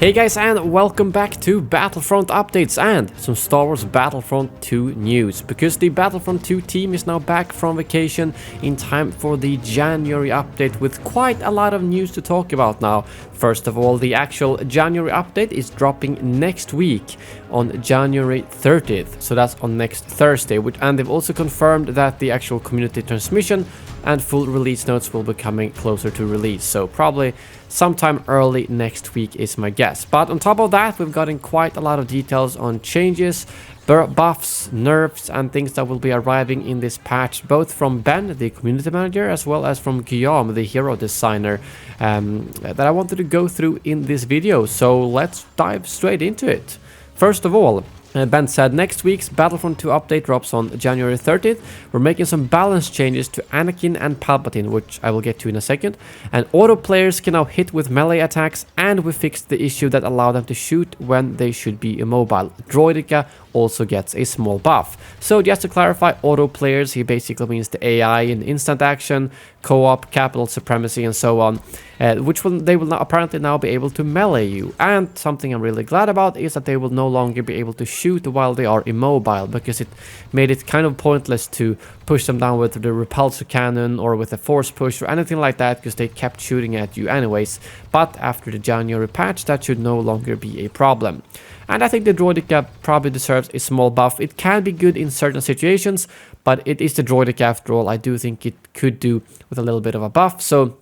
Hey guys, and welcome back to Battlefront updates and some Star Wars Battlefront 2 news, because the Battlefront 2 team is now back from vacation in time for the January update with quite a lot of news to talk about now. First of all, the actual January update is dropping next week on January 30th, so that's on next Thursday, and they've also confirmed that the actual community transmission and full release notes will be coming closer to release, so probably sometime early next week is my guess. But on top of that, we've gotten quite a lot of details on changes, buffs, nerfs, and things that will be arriving in this patch, both from Ben, the community manager, as well as from Guillaume, the hero designer, that I wanted to go through in this video. So let's dive straight into it. First of all, Ben said next week's Battlefront 2 update drops on January 30th. We're making some balance changes to Anakin and Palpatine, which I will get to in a second. And auto players can now hit with melee attacks, and we fixed the issue that allowed them to shoot when they should be immobile. Droideka also gets a small buff. So just to clarify, auto players, he basically means the AI in instant action, co-op, capital supremacy, and so on, they will now apparently now be able to melee you. And something I'm really glad about is that they will no longer be able to shoot while they are immobile, because it made it kind of pointless to push them down with the repulsor cannon or with a force push or anything like that, because they kept shooting at you anyways. But after the January patch, that should no longer be a problem. And I think the Droideka probably deserves a small buff. It can be good in certain situations, but it is the Droideka after all. I do think it could do with a little bit of a buff. So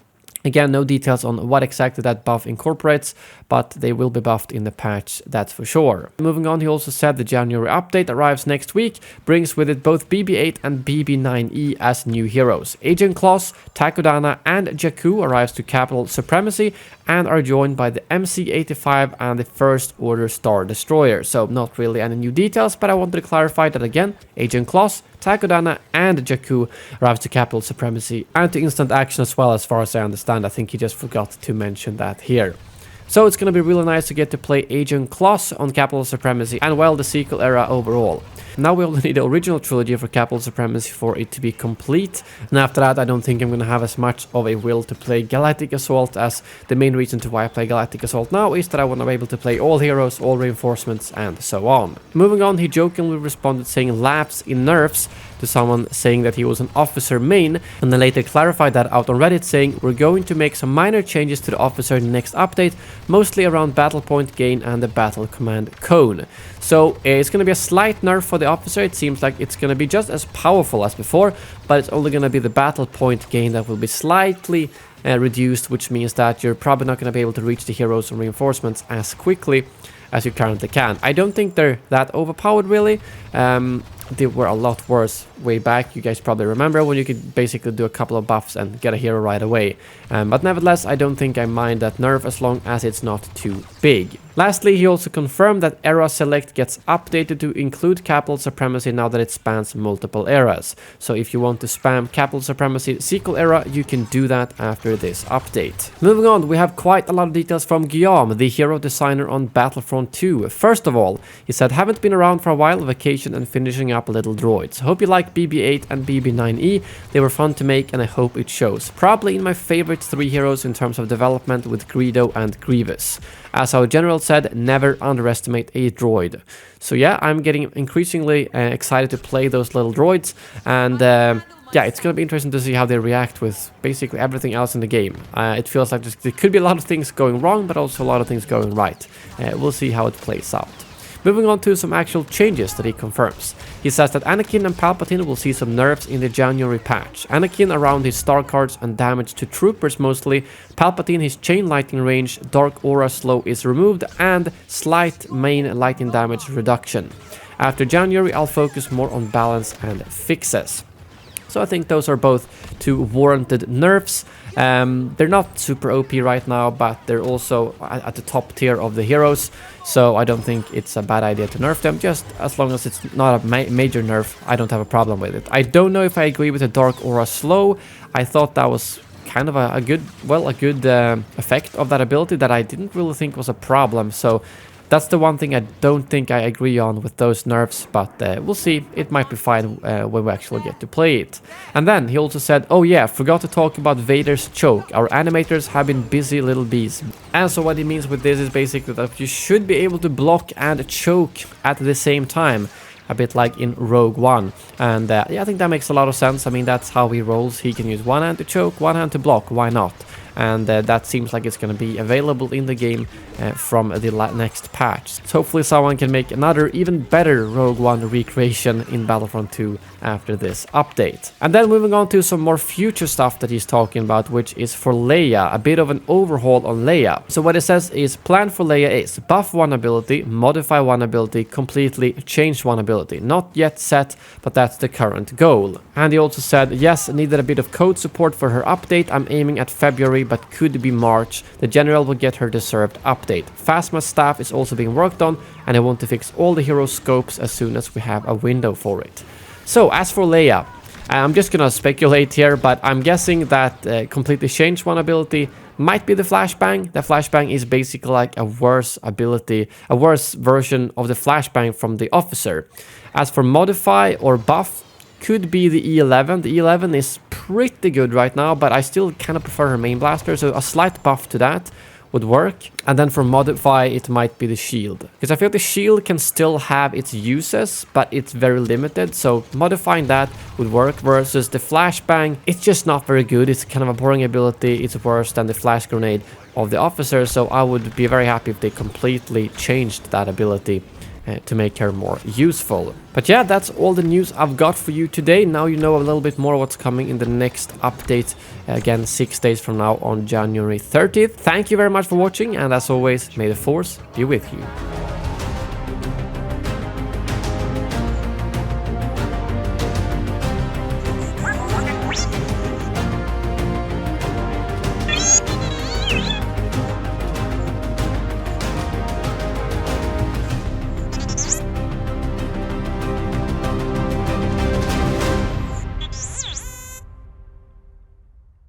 again, no details on what exactly that buff incorporates, but they will be buffed in the patch, that's for sure. Moving on, he also said the January update arrives next week, brings with it both BB-8 and BB-9E as new heroes. Agent Kloss, Takodana, and Jakku arrives to Capital Supremacy and are joined by the MC-85 and the First Order Star Destroyer. So not really any new details, but I wanted to clarify that again. Agent Kloss, Takodana, and Jakku arrives to Capital Supremacy and to instant action as well, as far as I understand. I think he just forgot to mention that here. So it's going to be really nice to get to play Agent Kloss on Capital Supremacy and, well, the sequel era overall. Now we only need the original trilogy for Capital Supremacy for it to be complete, and after that I don't think I'm going to have as much of a will to play Galactic Assault, as the main reason to why I play Galactic Assault now is that I want to be able to play all heroes, all reinforcements, and so on. Moving on, he jokingly responded saying lapse in nerfs to someone saying that he was an officer main, and then later clarified that out on Reddit, saying we're going to make some minor changes to the officer in the next update, mostly around battle point gain and the battle command cone. So it's going to be a slight nerf for the officer. It seems like it's going to be just as powerful as before, but it's only going to be the battle point gain that will be slightly reduced, which means that you're probably not going to be able to reach the heroes and reinforcements as quickly as you currently can. I don't think they're that overpowered really. They were a lot worse way back. You guys probably remember when you could basically do a couple of buffs and get a hero right away. But nevertheless, I don't think I mind that nerf as long as it's not too big. Lastly, he also confirmed that Era Select gets updated to include Capital Supremacy now that it spans multiple eras. So if you want to spam Capital Supremacy sequel era, you can do that after this update. Moving on, we have quite a lot of details from Guillaume, the hero designer on Battlefront 2. First of all, he said, haven't been around for a while, vacation and finishing up little droids. Hope you like BB-8 and BB-9E. They were fun to make and I hope it shows. Probably in my favorite three heroes in terms of development, with Greedo and Grievous. As our general said, never underestimate a droid. So yeah, I'm getting increasingly excited to play those little droids, and yeah, it's going to be interesting to see how they react with basically everything else in the game. It feels like there could be a lot of things going wrong, but also a lot of things going right. We'll see how it plays out. Moving on to some actual changes that he confirms. He says that Anakin and Palpatine will see some nerfs in the January patch. Anakin around his star cards and damage to troopers mostly. Palpatine his chain lightning range, dark aura slow is removed, and slight main lightning damage reduction. After January, I'll focus more on balance and fixes. So I think those are both two warranted nerfs. They're not super OP right now, but they're also at the top tier of the heroes. So I don't think it's a bad idea to nerf them. Just as long as it's not a major nerf, I don't have a problem with it. I don't know if I agree with the Dark Aura Slow. I thought that was kind of a good effect of that ability that I didn't really think was a problem. So That's the one thing I don't think I agree on with those nerfs, but we'll see. It might be fine when we actually get to play it. And then he also said, oh yeah, forgot to talk about Vader's choke. Our animators have been busy little bees. And so what he means with this is basically that you should be able to block and choke at the same time. A bit like in Rogue One. And yeah, I think that makes a lot of sense. I mean, that's how he rolls. He can use one hand to choke, one hand to block. Why not? And that seems like it's going to be available in the game from the next patch. So hopefully someone can make another even better Rogue One recreation in Battlefront 2 after this update. And then moving on to some more future stuff that he's talking about, which is for Leia, a bit of an overhaul on Leia. So what it says is, plan for Leia is buff one ability, modify one ability, completely change one ability. Not yet set, but that's the current goal. And he also said, yes, needed a bit of code support for her update. I'm aiming at February, but could be March. The general will get her deserved update. Phasma staff is also being worked on, and I want to fix all the hero scopes as soon as we have a window for it. So as for Leia, I'm just gonna speculate here, but I'm guessing that completely change one ability might be the flashbang. The flashbang is basically like a worse ability, a worse version of the flashbang from the officer. As for modify or buff, could be the E11. The E11 is pretty good right now, but I still kind of prefer her main blaster, so a slight buff to that would work. And then for modify, it might be the shield, because I feel the shield can still have its uses, but it's very limited, so modifying that would work. Versus the flashbang, it's just not very good. It's kind of a boring ability. It's worse than the flash grenade of the officer, so I would be very happy if they completely changed that ability to make her more useful. But yeah, that's all the news I've got for you today. Now you know a little bit more what's coming in the next update, again 6 days from now on January 30th. Thank you very much for watching, and as always, may the force be with you.